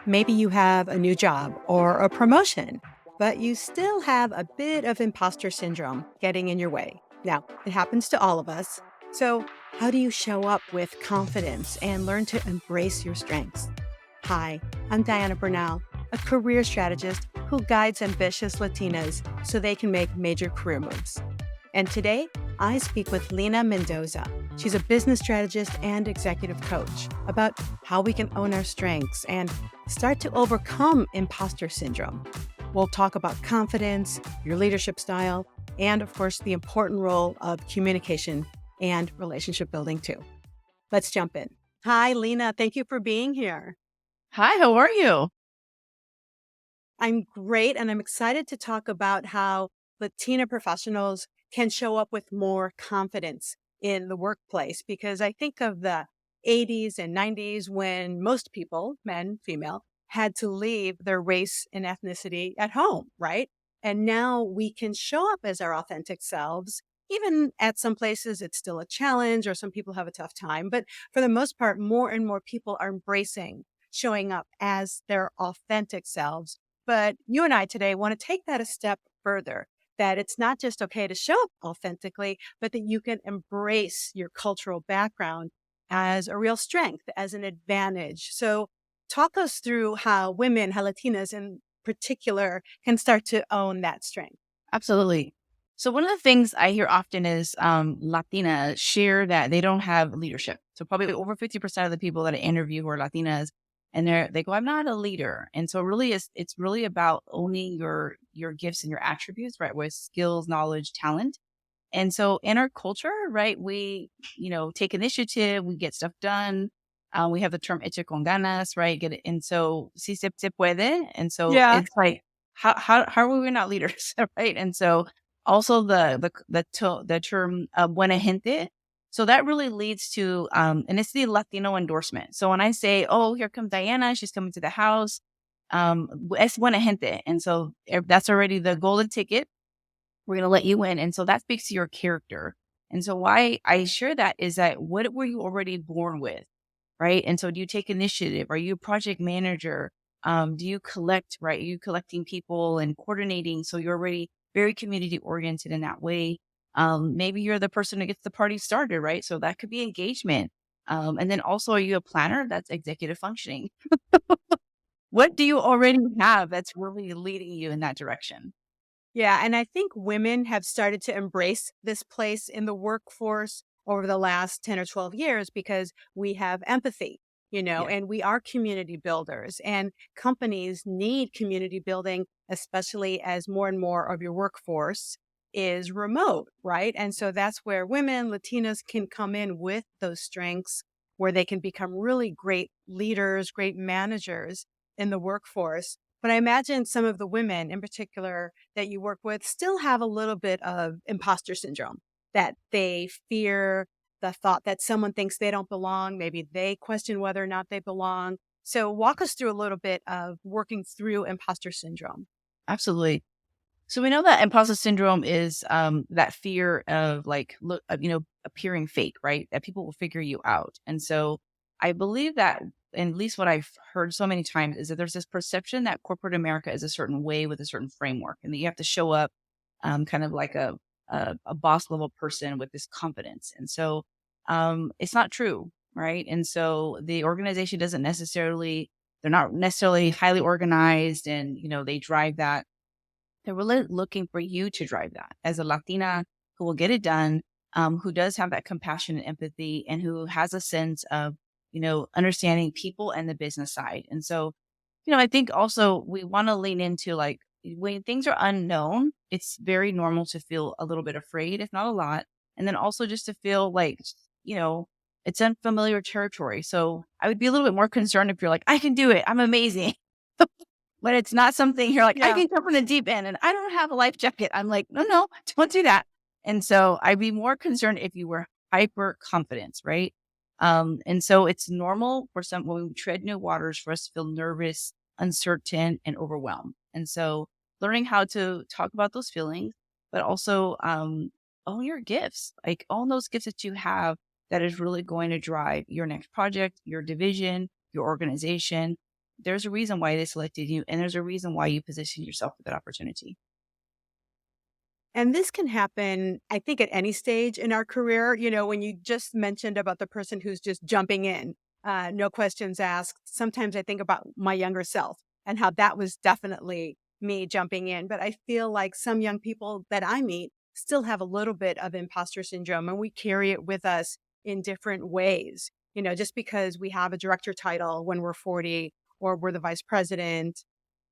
Maybe you have a new job or a promotion, but you still have a bit of imposter syndrome getting in your way. Now, it happens to all of us. So, how do you show up with confidence and learn to embrace your strengths? Hi, I'm Diana Bernal, a career strategist who guides ambitious Latinas so they can make major career moves. And today, I speak with Leena Mendoza. She's a business strategist and executive coach about how we can own our strengths and start to overcome imposter syndrome. We'll talk about confidence, your leadership style, and of course, the important role of communication and relationship building too. Let's jump in. Hi, Leena. Thank you for being here. Hi, how are you? I'm great, and I'm excited to talk about how Latina professionals can show up with more confidence in the workplace. Because I think of the 80s and 90s when most people, men, female, had to leave their race and ethnicity at home, right? And now we can show up as our authentic selves. Even at some places, it's still a challenge, or some people have a tough time. But for the most part, more and more people are embracing showing up as their authentic selves. But you and I today want to take that a step further, that it's not just okay to show up authentically, but that you can embrace your cultural background as a real strength, as an advantage. So talk us through how women, how Latinas in particular, can start to own that strength. Absolutely. So one of the things I hear often is Latina share that they don't have leadership. So probably over 50% of the people that I interview who are Latinas, and they go, I'm not a leader. And so really it's really about owning your gifts and your attributes, right? With skills, knowledge, talent. And so in our culture, right, we, take initiative, we get stuff done. We have the term eche con ganas, right? Get it. And so si se puede. And so Yeah. it's like, how are we not leaders? Right. And so also the term buena gente. So that really leads to, and it's the Latino endorsement. So when I say, oh, here comes Diana, she's coming to the house, es buena gente. And so that's already the golden ticket. We're going to let you in. And so that speaks to your character. And so why I share that is that what were you already born with? Right. And so do you take initiative? Are you a project manager? Do you collect, right? Are you collecting people and coordinating? So you're already very community oriented in that way. Maybe you're the person who gets the party started, right? So that could be engagement. And then also, are you a planner? That's executive functioning. What do you already have that's really leading you in that direction? Yeah, and I think women have started to embrace this place in the workforce over the last 10 or 12 years because we have empathy, Yeah. and we are community builders, and companies need community building, especially as more and more of your workforce is remote, right? And so that's where women, Latinas can come in with those strengths where they can become really great leaders, great managers in the workforce. But I imagine some of the women in particular that you work with still have a little bit of imposter syndrome, that they fear the thought that someone thinks they don't belong. Maybe they question whether or not they belong. So walk us through a little bit of working through imposter syndrome. Absolutely. So we know that imposter syndrome is that fear of like appearing fake, right? That people will figure you out. And so I believe that, and at least what I've heard so many times, is that there's this perception that corporate America is a certain way with a certain framework, and that you have to show up kind of like a boss level person with this confidence. And so it's not true, right? And so the organization doesn't necessarily, they're not necessarily highly organized, and they drive that. They're really looking for you to drive that as a Latina who will get it done, who does have that compassion and empathy, and who has a sense of, understanding people and the business side. And so, I think also we want to lean into like when things are unknown, it's very normal to feel a little bit afraid, if not a lot. And then also just to feel like, you know, it's unfamiliar territory. So I would be a little bit more concerned if you're like, I can do it. I'm amazing. But it's not something you're like, I Yeah. can jump in the deep end and I don't have a life jacket. I'm like, no, no, don't do that. And so I'd be more concerned if you were hyper confident, right? And so it's normal for some when we tread new waters for us to feel nervous, uncertain, and overwhelmed. And so learning how to talk about those feelings, but also own your gifts, like own those gifts that you have that is really going to drive your next project, your division, your organization. there's a reason why they selected you, and there's a reason why you positioned yourself for that opportunity. And this can happen, I think, at any stage in our career. When you just mentioned about the person who's just jumping in, no questions asked. Sometimes I think about my younger self and how that was definitely me jumping in. But I feel like some young people that I meet still have a little bit of imposter syndrome, and we carry it with us in different ways. Just because we have a director title when we're 40 or we're the vice president,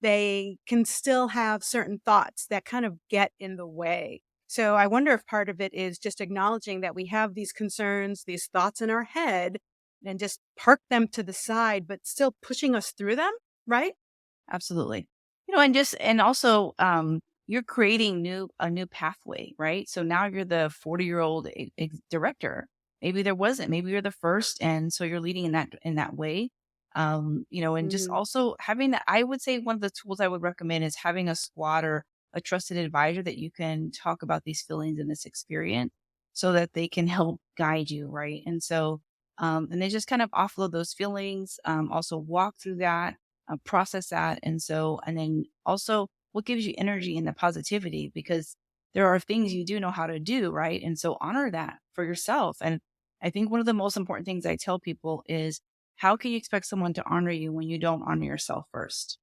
they can still have certain thoughts that kind of get in the way. So I wonder if part of it is just acknowledging that we have these concerns, these thoughts in our head, and just park them to the side, but still pushing us through them, right? Absolutely. And also, you're creating a new pathway, right? So now you're the 40-year-old director. Maybe there wasn't. Maybe you're the first, and so you're leading in that way. And just Hmm. also having that. I would say one of the tools I would recommend is having a squad or a trusted advisor that you can talk about these feelings and this experience, so that they can help guide you, right? And they just kind of offload those feelings. Also walk through that, process that. And then also what gives you energy and the positivity, because there are things you do know how to do, right? And so honor that for yourself. And I think one of the most important things I tell people is, how can you expect someone to honor you when you don't honor yourself first?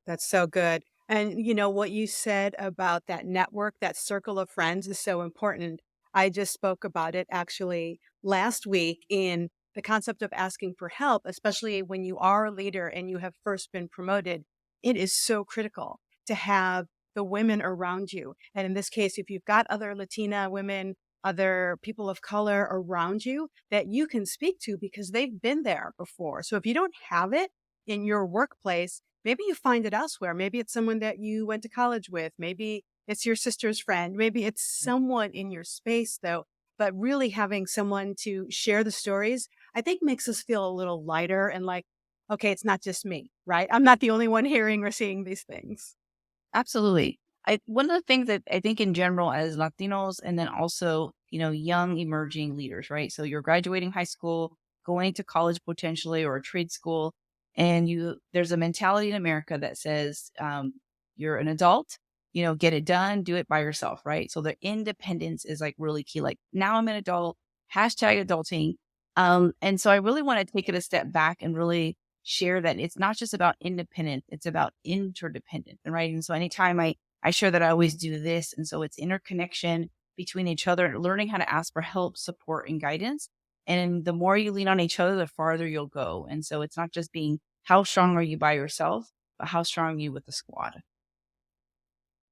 That's so good. And what you said about that network, that circle of friends is so important. I just spoke about it actually last week in the concept of asking for help, especially when you are a leader and you have first been promoted. It is so critical to have the women around you. And in this case, if you've got other Latina women, other people of color around you that you can speak to because they've been there before. So if you don't have it in your workplace, maybe you find it elsewhere. Maybe it's someone that you went to college with. Maybe it's your sister's friend. Maybe it's someone in your space, though. But really having someone to share the stories, I think makes us feel a little lighter and like, okay, it's not just me, right? I'm not the only one hearing or seeing these things. Absolutely. One of the things that I think in general as Latinos, and then also, young emerging leaders, right? So you're graduating high school, going to college potentially, or a trade school, and there's a mentality in America that says, you're an adult, get it done, do it by yourself, right? So the independence is like really key. Like, now I'm an adult, hashtag adulting. And so I really want to take it a step back and really share that it's not just about independence, it's about interdependent. And right. And so anytime I share that, I always do this. And so it's interconnection between each other, learning how to ask for help, support, and guidance. And the more you lean on each other, the farther you'll go. And so it's not just being, how strong are you by yourself, but how strong are you with the squad?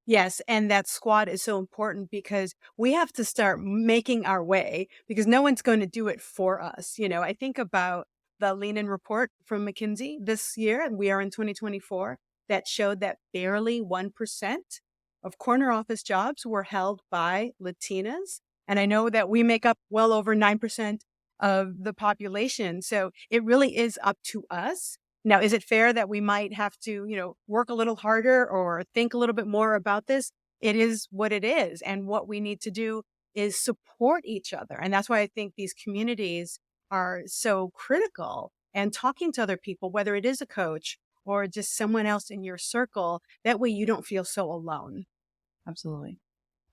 Yes, and that squad is so important because we have to start making our way because no one's going to do it for us. I think about the Lean-In report from McKinsey this year, and we are in 2024, that showed that barely 1% of corner office jobs were held by Latinas. And I know that we make up well over 9% of the population. So it really is up to us. Now, is it fair that we might have to, work a little harder or think a little bit more about this? It is what it is. And what we need to do is support each other. And that's why I think these communities are so critical. And talking to other people, whether it is a coach or just someone else in your circle, that way you don't feel so alone. Absolutely.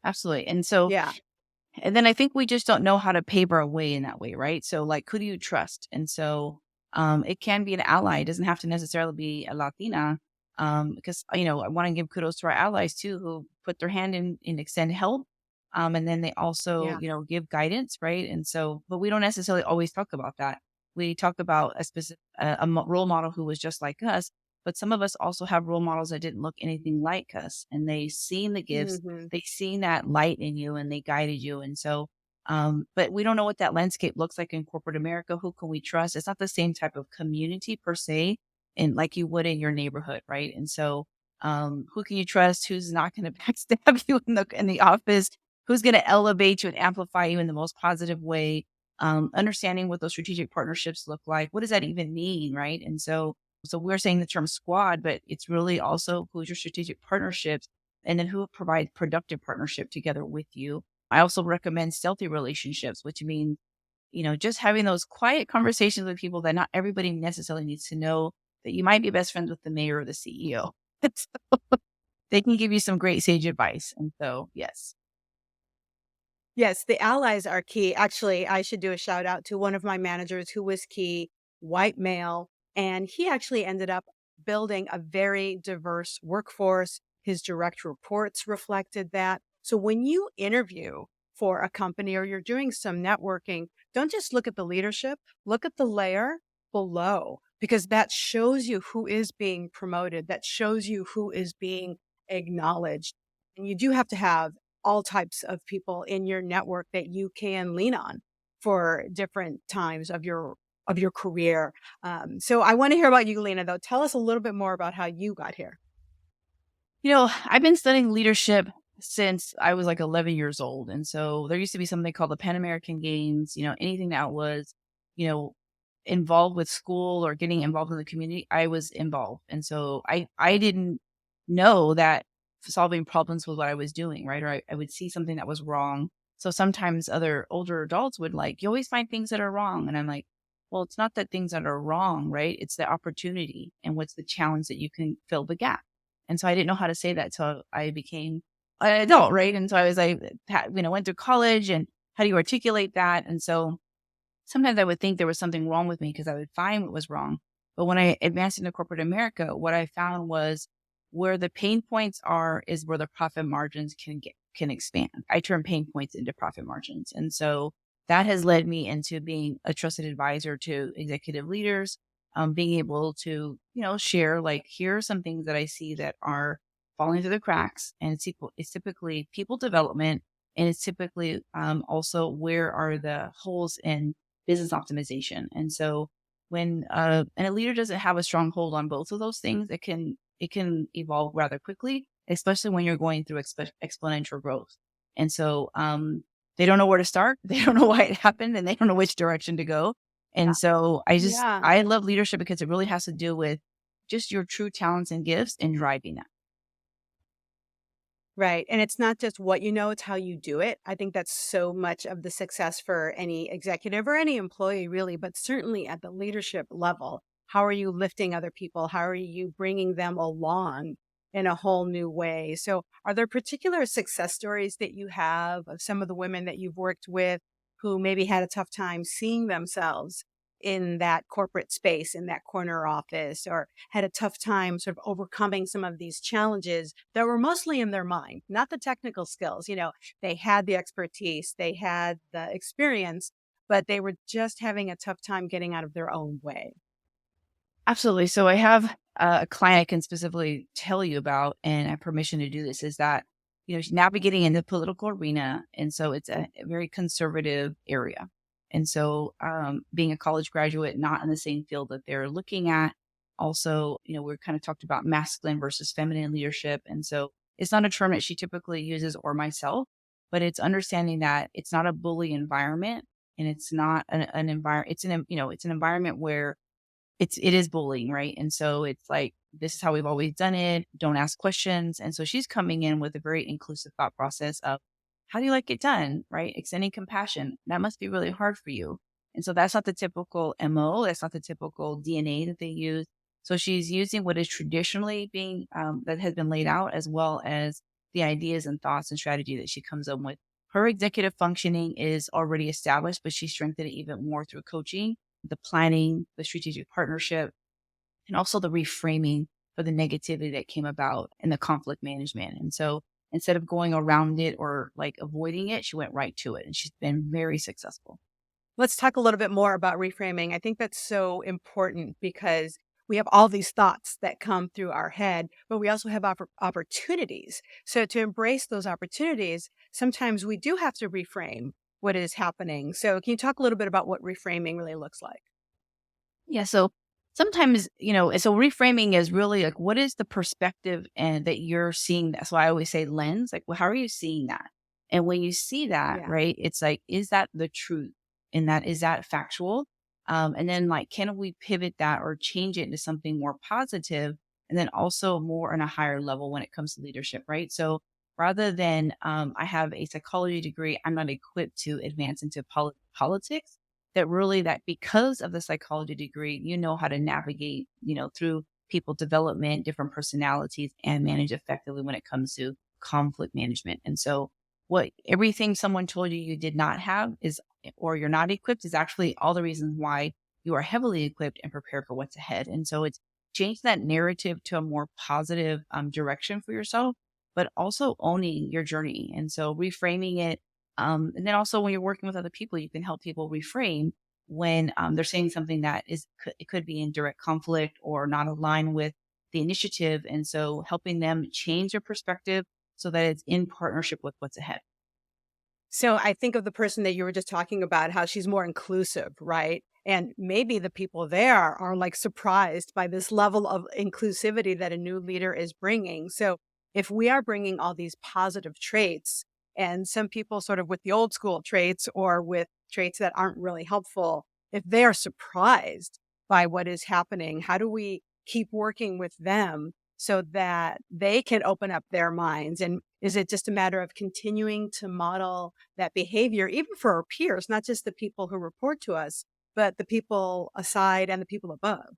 Absolutely. Yeah. And then I think we just don't know how to pave our way in that way, right? So, like, who do you trust? And so, it can be an ally. It doesn't have to necessarily be a Latina, because I want to give kudos to our allies too, who put their hand in and extend help, and then they also, Yeah. give guidance, right? And so, but we don't necessarily always talk about that. We talk about a specific role model who was just like us, but some of us also have role models that didn't look anything like us, and they seen the gifts, Hmm. they seen that light in you, and they guided you. And so, but we don't know what that landscape looks like in corporate America. Who can we trust? It's not the same type of community per se, and like you would in your neighborhood, right? And so, who can you trust? Who's not going to backstab you in the office? Who's going to elevate you and amplify you in the most positive way? Understanding what those strategic partnerships look like. What does that even mean, right? And so we're saying the term squad, but it's really also who's your strategic partnerships, and then who provide productive partnership together with you. I also recommend stealthy relationships, which means, just having those quiet conversations with people that not everybody necessarily needs to know, that you might be best friends with the mayor or the CEO. They can give you some great sage advice. And so, yes. Yes, the allies are key. Actually, I should do a shout out to one of my managers who was key, white male, and he actually ended up building a very diverse workforce. His direct reports reflected that. So when you interview for a company or you're doing some networking, don't just look at the leadership, look at the layer below, because that shows you who is being promoted, that shows you who is being acknowledged. And you do have to have all types of people in your network that you can lean on for different times of your career. So I want to hear about you, Lena, though. Tell us a little bit more about how you got here. I've been studying leadership since I was like 11 years old. And so there used to be something called the Pan American Games, anything that was, you know, involved with school or getting involved in the community, I was involved. And so I didn't know that solving problems was what I was doing, right? Or I would see something that was wrong. So sometimes other older adults would like, you always find things that are wrong. And I'm like, well, it's not that things that are wrong, right? It's the opportunity and what's the challenge that you can fill the gap. And so I didn't know how to say that till I became an adult, right? And so I was like, went through college and how do you articulate that? And so sometimes I would think there was something wrong with me because I would find what was wrong. But when I advanced into corporate America, what I found was where the pain points are is where the profit margins can expand. I turn pain points into profit margins. And so that has led me into being a trusted advisor to executive leaders, being able to, share like, here are some things that I see that are falling through the cracks. And it's typically people development. And it's typically also where are the holes in business optimization. And so when and a leader doesn't have a strong hold on both of those things, it can evolve rather quickly, especially when you're going through exponential growth. And so they don't know where to start, they don't know why it happened, and they don't know which direction to go. And so Yeah. I love leadership because it really has to do with just your true talents and gifts and driving that. Right. And it's not just what you know, it's how you do it. I think that's so much of the success for any executive or any employee, really, but certainly at the leadership level. How are you lifting other people? How are you bringing them along in a whole new way? So, are there particular success stories that you have of some of the women that you've worked with who maybe had a tough time seeing themselves in that corporate space, in that corner office, or had a tough time sort of overcoming some of these challenges that were mostly in their mind, not the technical skills. They had the expertise, they had the experience, but they were just having a tough time getting out of their own way. Absolutely. So I have a client I can specifically tell you about, and I have permission to do this. Is that she's navigating in the political arena, and so it's a very conservative area. And so, being a college graduate, not in the same field that they're looking at, also, we're kind of talked about masculine versus feminine leadership, and so it's not a term that she typically uses or myself, but it's understanding that it's not a bully environment, and it's not an environment. It's an environment where it is bullying, right? And so it's like, this is how we've always done it. Don't ask questions. And so she's coming in with a very inclusive thought process of how do you like it done, right? Extending compassion. That must be really hard for you. And so that's not the typical MO. That's not the typical DNA that they use. So she's using what is traditionally being that has been laid out, as well as the ideas and thoughts and strategy that she comes up with. Her executive functioning is already established, but she strengthened it even more through coaching, the planning, the strategic partnership, and also the reframing for the negativity that came about and the conflict management. And so instead of going around it or like avoiding it, she went right to it. And she's been very successful. Let's talk a little bit more about reframing. I think that's so important because we have all these thoughts that come through our head, but we also have opportunities. So, to embrace those opportunities, sometimes we do have to reframe what is happening. So, can you talk a little bit about what reframing really looks like? Yeah. So sometimes, so reframing is really like, what is the perspective and that you're seeing that? So I always say lens, like, well, how are you seeing that? And when you see that, Yeah. right, it's like, is that the truth? And that is that factual? And then like, can we pivot that or change it into something more positive? And then also more on a higher level when it comes to leadership, right? So rather than I have a psychology degree, I'm not equipped to advance into politics. that really that because of the psychology degree, you know how to navigate, through people development, different personalities, and manage effectively when it comes to conflict management. And so what everything someone told you you did not have is or you're not equipped is actually all the reasons why you are heavily equipped and prepared for what's ahead. And so it's change that narrative to a more positive direction for yourself, but also owning your journey. And so reframing it. And then also when you're working with other people, you can help people reframe when they're saying something that it could be in direct conflict or not aligned with the initiative. And so helping them change their perspective so that it's in partnership with what's ahead. So I think of the person that you were just talking about, how she's more inclusive, right? And maybe the people there are like surprised by this level of inclusivity that a new leader is bringing. So if we are bringing all these positive traits and some people sort of with the old school traits or with traits that aren't really helpful, if they are surprised by what is happening, how do we keep working with them so that they can open up their minds? And is it just a matter of continuing to model that behavior, even for our peers, not just the people who report to us, but the people aside and the people above?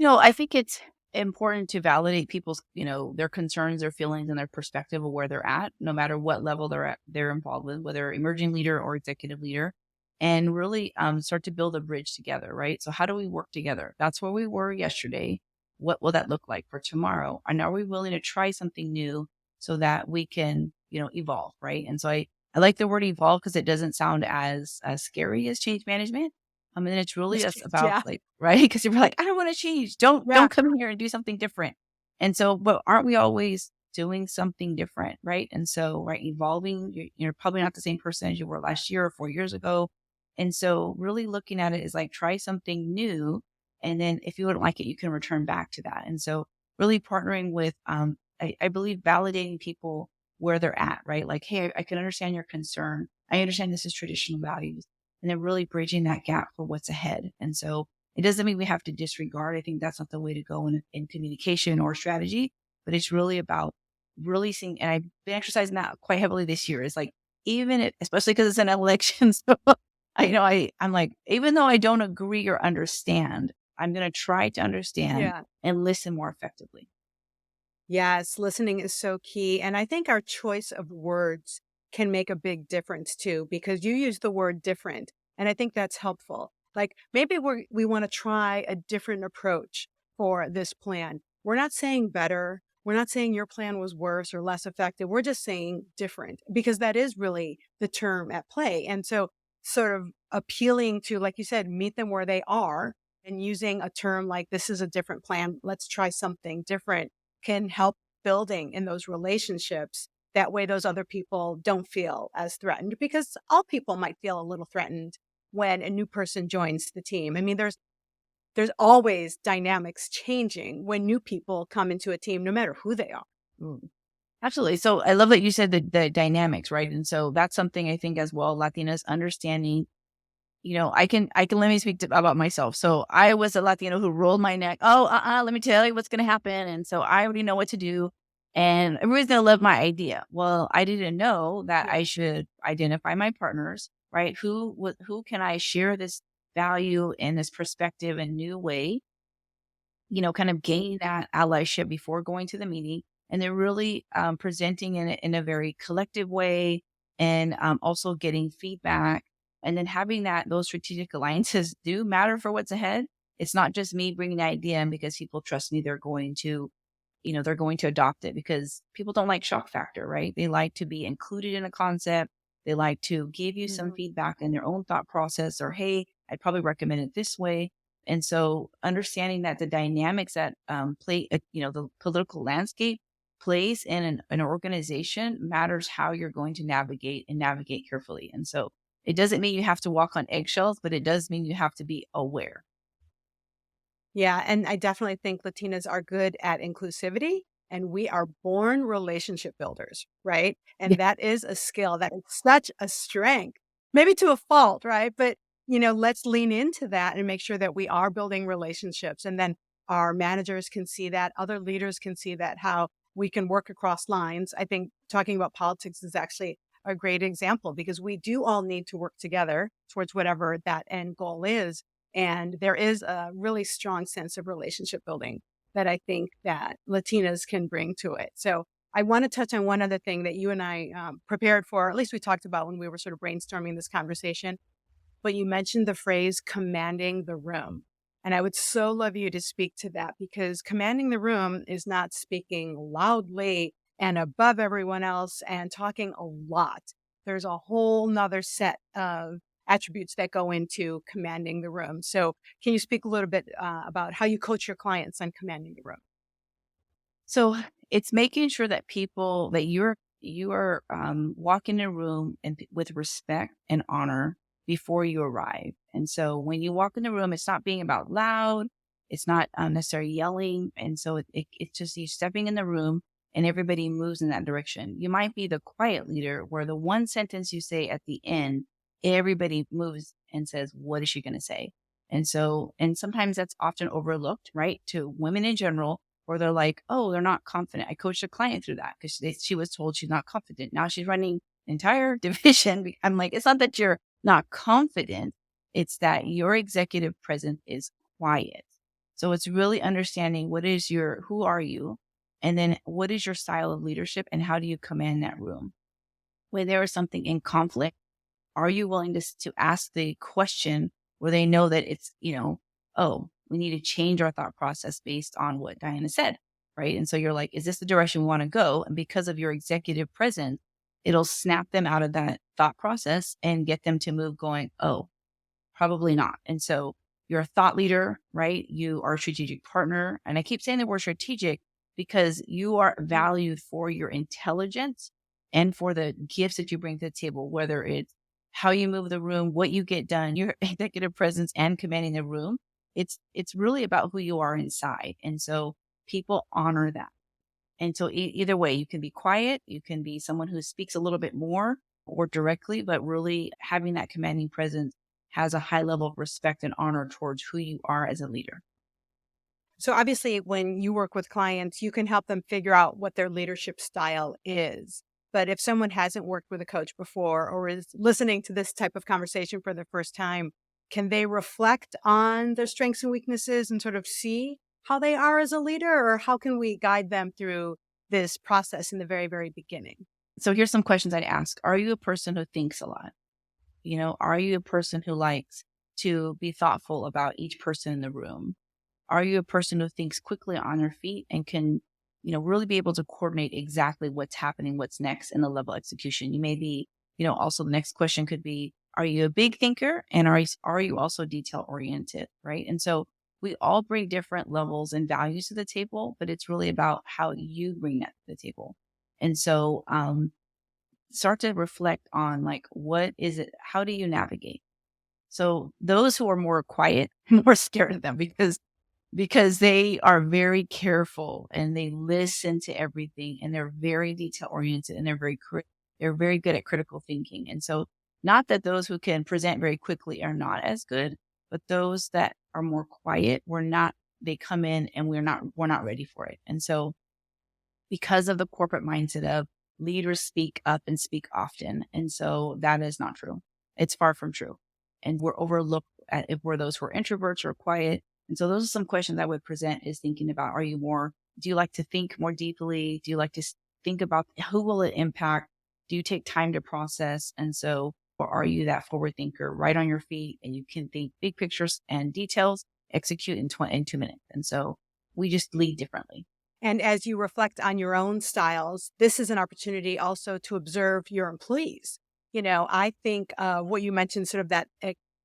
I think it's important to validate people's, their concerns, their feelings, and their perspective of where they're at, no matter what level they're involved with, whether emerging leader or executive leader, and really start to build a bridge together, right? So how do we work together? That's where we were yesterday. What will that look like for tomorrow? And are we willing to try something new so that we can, evolve, right? And so I like the word evolve because it doesn't sound as scary as change management. And it's really That's just true. about Yeah. like, right? Because you're like, I don't want to change. Don't Yeah. come here and do something different. And so, but aren't we always doing something different, right? And so, right, evolving. You're probably not the same person as you were last year or 4 years ago. And so, really looking at it is like try something new, and then if you wouldn't like it, you can return back to that. And so, really partnering with, I believe, validating people where they're at, right? Like, hey, I can understand your concern. I understand this is traditional values and then really bridging that gap for what's ahead. And so it doesn't mean we have to disregard. I think that's not the way to go in communication or strategy, but it's really about really seeing, and I've been exercising that quite heavily this year. Is like, especially because it's an election. So I'm like, even though I don't agree or understand, I'm going to try to understand Yeah. and listen more effectively. Yes, listening is so key. And I think our choice of words can make a big difference too, because you use the word different. And I think that's helpful. Like maybe we want to try a different approach for this plan. We're not saying better. We're not saying your plan was worse or less effective. We're just saying different because that is really the term at play. And so, sort of appealing to, like you said, meet them where they are and using a term like this is a different plan. Let's try something different can help building in those relationships. That way, those other people don't feel as threatened because all people might feel a little threatened when a new person joins the team. I mean, there's always dynamics changing when new people come into a team, no matter who they are. Mm. Absolutely. So I love that you said the dynamics, right? And so that's something I think as well, Latinas understanding, I can let me speak about myself. So I was a Latino who rolled my neck. Oh, let me tell you what's going to happen. And so I already know what to do. And everybody's going to love my idea. Well, I didn't know that Yeah. I should identify my partners, right? Who can I share this value and this perspective in a new way, kind of gain that allyship before going to the meeting. And they're really presenting in a very collective way and also getting feedback. And then having those strategic alliances do matter for what's ahead. It's not just me bringing the idea in because people trust me. They're going to adopt it because people don't like shock factor, right? They like to be included in a concept. They like to give you some Mhm. feedback in their own thought process or, hey, I'd probably recommend it this way. And so understanding that the dynamics that the political landscape plays in an organization matters how you're going to navigate carefully. And so it doesn't mean you have to walk on eggshells, but it does mean you have to be aware. Yeah, and I definitely think Latinas are good at inclusivity and we are born relationship builders, right? Yeah. And that is a skill that is such a strength, maybe to a fault, right? But, let's lean into that and make sure that we are building relationships. And then our managers can see that, other leaders can see that, how we can work across lines. I think talking about politics is actually a great example because we do all need to work together towards whatever that end goal is. And there is a really strong sense of relationship building that I think that Latinas can bring to it. So I want to touch on one other thing that you and I prepared for, or at least we talked about when we were sort of brainstorming this conversation. But you mentioned the phrase commanding the room. And I would so love you to speak to that because commanding the room is not speaking loudly and above everyone else and talking a lot. There's a whole nother set of attributes that go into commanding the room. So, can you speak a little bit about how you coach your clients on commanding the room? So it's making sure that people that you are walking in a room and with respect and honor before you arrive. And so when you walk in the room, it's not being about loud, it's not necessarily yelling, and so it's just you stepping in the room and everybody moves in that direction. You might be the quiet leader where the one sentence you say at the end, everybody moves and says, "What is she going to say?" And so, and sometimes that's often overlooked, right? To women in general, or they're like, oh, they're not confident. I coached a client through that because she was told she's not confident. Now she's running the entire division. I'm like, it's not that you're not confident. It's that your executive presence is quiet. So it's really understanding who are you? And then what is your style of leadership and how do you command that room? When there is something in conflict, are you willing to ask the question where they know that it's, oh, we need to change our thought process based on what Diana said, right? And so you're like, is this the direction we want to go? And because of your executive presence, it'll snap them out of that thought process and get them to move going, oh, probably not. And so you're a thought leader, right? You are a strategic partner. And I keep saying the word strategic because you are valued for your intelligence and for the gifts that you bring to the table, whether it's how you move the room, what you get done, your executive presence and commanding the room. It's really about who you are inside. And so people honor that. And so either way, you can be quiet, you can be someone who speaks a little bit more or directly, but really having that commanding presence has a high level of respect and honor towards who you are as a leader. So obviously, when you work with clients, you can help them figure out what their leadership style is. But if someone hasn't worked with a coach before or is listening to this type of conversation for the first time, can they reflect on their strengths and weaknesses and sort of see how they are as a leader? Or how can we guide them through this process in the very, very beginning? So here's some questions I'd ask. Are you a person who thinks a lot? Are you a person who likes to be thoughtful about each person in the room? Are you a person who thinks quickly on their feet and can, really be able to coordinate exactly what's happening, what's next in the level of execution? You may be, also the next question could be, are you a big thinker? And are you also detail oriented? Right. And so we all bring different levels and values to the table, but it's really about how you bring that to the table. And so, start to reflect on like, what is it? How do you navigate? So those who are more quiet, more scared of them because they are very careful and they listen to everything and they're very detail oriented and they're very good at critical thinking. And so not that those who can present very quickly are not as good, but those that are more quiet, they come in and we're not ready for it. And so because of the corporate mindset of leaders speak up and speak often. And so that is not true. It's far from true. And we're overlooked at if we're those who are introverts or quiet. And so those are some questions I would present is thinking about, do you like to think more deeply? Do you like to think about who will it impact? Do you take time to process? And so, or are you that forward thinker right on your feet and you can think big pictures and details, execute in 2 minutes? And so we just lead differently. And as you reflect on your own styles, this is an opportunity also to observe your employees. I think what you mentioned, sort of that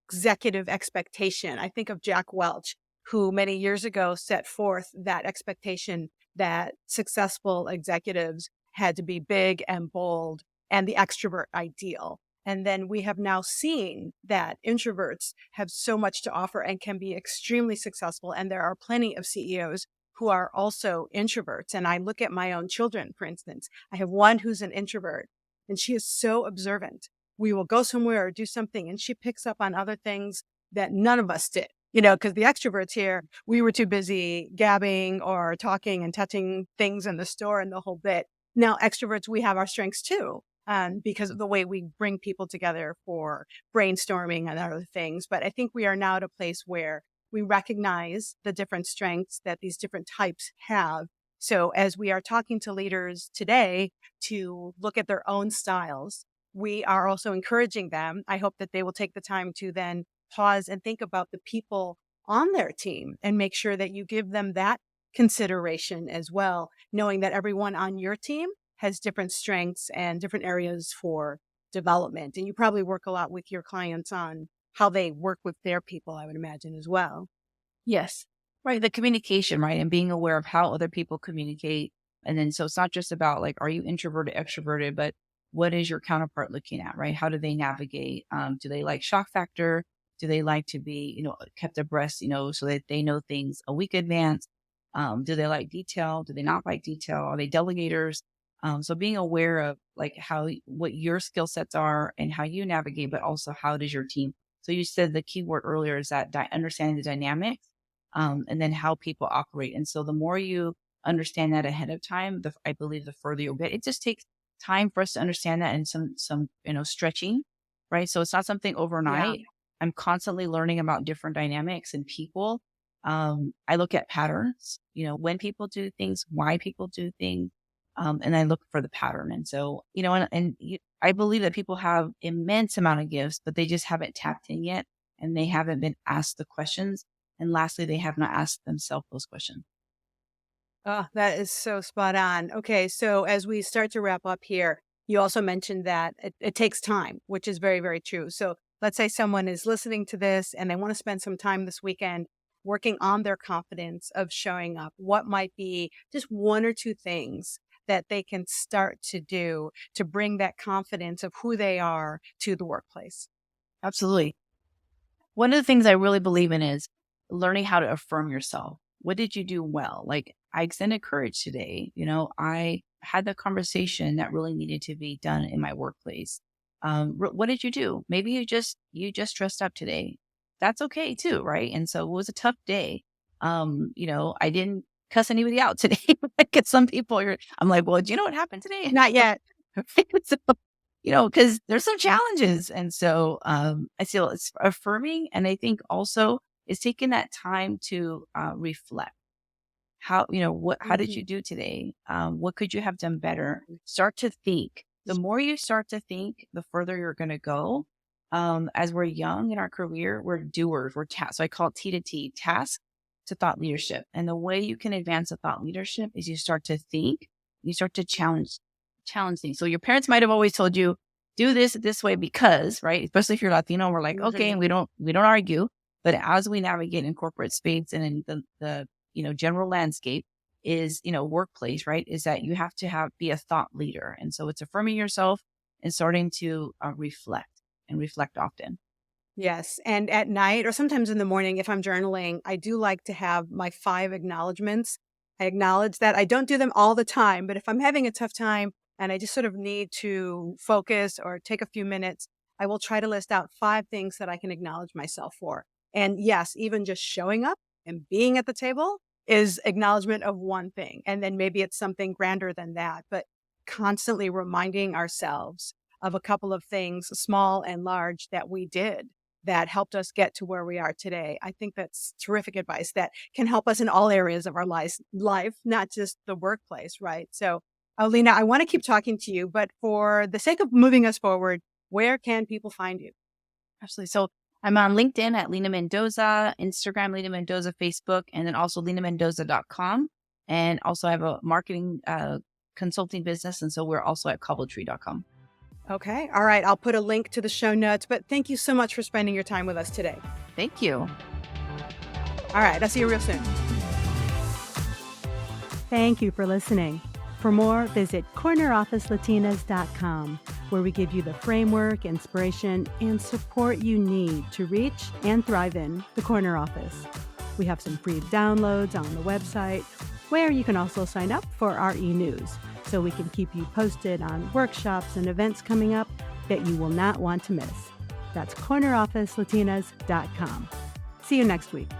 executive expectation. I think of Jack Welch, who many years ago set forth that expectation that successful executives had to be big and bold and the extrovert ideal. And then we have now seen that introverts have so much to offer and can be extremely successful. And there are plenty of CEOs who are also introverts. And I look at my own children, for instance. I have one who's an introvert and she is so observant. We will go somewhere or do something and she picks up on other things that none of us did, because the extroverts here, we were too busy gabbing or talking and touching things in the store and the whole bit. Now, extroverts, we have our strengths too. because of the way we bring people together for brainstorming and other things. But I think we are now at a place where we recognize the different strengths that these different types have. So as we are talking to leaders today to look at their own styles, we are also encouraging them. I hope that they will take the time to then pause and think about the people on their team and make sure that you give them that consideration as well, knowing that everyone on your team has different strengths and different areas for development. And you probably work a lot with your clients on how they work with their people, I would imagine as well. Yes. Right. The communication, right. And being aware of how other people communicate. And then, so it's not just about like, are you introverted, extroverted, but what is your counterpart looking at, right? How do they navigate? Do they like shock factor? Do they like to be, kept abreast, so that they know things a week advance? Do they like detail? Do they not like detail? Are they delegators? So being aware of like what your skill sets are and how you navigate, but also how does your team. So you said the key word earlier is that understanding the dynamics, and then how people operate. And so the more you understand that ahead of time, I believe the further you'll get. It just takes time for us to understand that, and some stretching, right? So it's not something Yeah. overnight. I'm constantly learning about different dynamics and people. I look at patterns, when people do things, why people do things, and I look for the pattern. And so, I believe that people have immense amount of gifts, but they just haven't tapped in yet, and they haven't been asked the questions. And lastly, they have not asked themselves those questions. Oh, that is so spot on. Okay, so as we start to wrap up here, you also mentioned that it takes time, which is very, very true. So let's say someone is listening to this and they want to spend some time this weekend working on their confidence of showing up. What might be just one or two things that they can start to do to bring that confidence of who they are to the workplace? Absolutely. One of the things I really believe in is learning how to affirm yourself. What did you do well? Like, I extended courage today. I had the conversation that really needed to be done in my workplace. What did you do? Maybe you just dressed up today. That's okay too, right? And so it was a tough day. I didn't cuss anybody out today. Like, some people I'm like, well, do you know what happened today? Not yet. So, because there's some challenges. And so I feel it's affirming. And I think also it's taking that time to reflect. How did Mhm. you do today? What could you have done better? Start to think. The more you start to think, the further you're going to go. As we're young in our career, we're doers, we're tasks. So I call it T to T, task to thought leadership. And the way you can advance the thought leadership is you start to think, you start to challenge things. So your parents might have always told you, do this way because, right? Especially if you're Latino, we're like, okay, Mhm. and we don't argue. But as we navigate in corporate space and in the general landscape is, workplace, right? Is that you have to be a thought leader. And so it's affirming yourself and starting to reflect often. Yes. And at night or sometimes in the morning, if I'm journaling, I do like to have my 5 acknowledgments. I acknowledge that I don't do them all the time, but if I'm having a tough time and I just sort of need to focus or take a few minutes, I will try to list out 5 things that I can acknowledge myself for. And yes, even just showing up and being at the table is acknowledgement of one thing. And then maybe it's something grander than that, but constantly reminding ourselves of a couple of things, small and large, that we did that helped us get to where we are today. I think that's terrific advice that can help us in all areas of our life, not just the workplace, right? So, Leena, I want to keep talking to you, but for the sake of moving us forward, where can people find you? Absolutely. So I'm on LinkedIn at Leena Mendoza, Instagram, Leena Mendoza, Facebook, and then also LeenaMendoza.com. And also I have a marketing consulting business. And so we're also at cobbletree.com. Okay. All right. I'll put a link to the show notes, but thank you so much for spending your time with us today. Thank you. All right. I'll see you real soon. Thank you for listening. For more, visit cornerofficelatinas.com, where we give you the framework, inspiration, and support you need to reach and thrive in the corner office. We have some free downloads on the website, where you can also sign up for our e-news, so we can keep you posted on workshops and events coming up that you will not want to miss. That's cornerofficelatinas.com. See you next week.